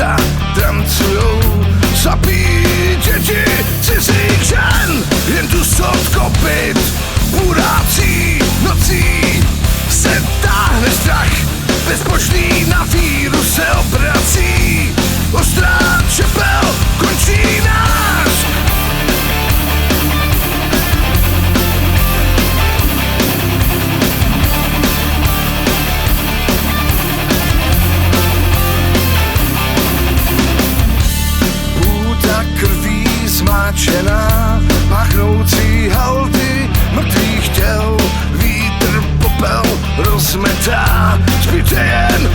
města tancujou slepí děti cizích žen. Jen tu sod kopyt burácí nocí se táhne strach, bezpočný na víru se obrací. Ostrá čepel končí nás. Půta krví zmáčená, páchnoucí haldy mrtvých těl, vítr popel rozmetá, zbyte jen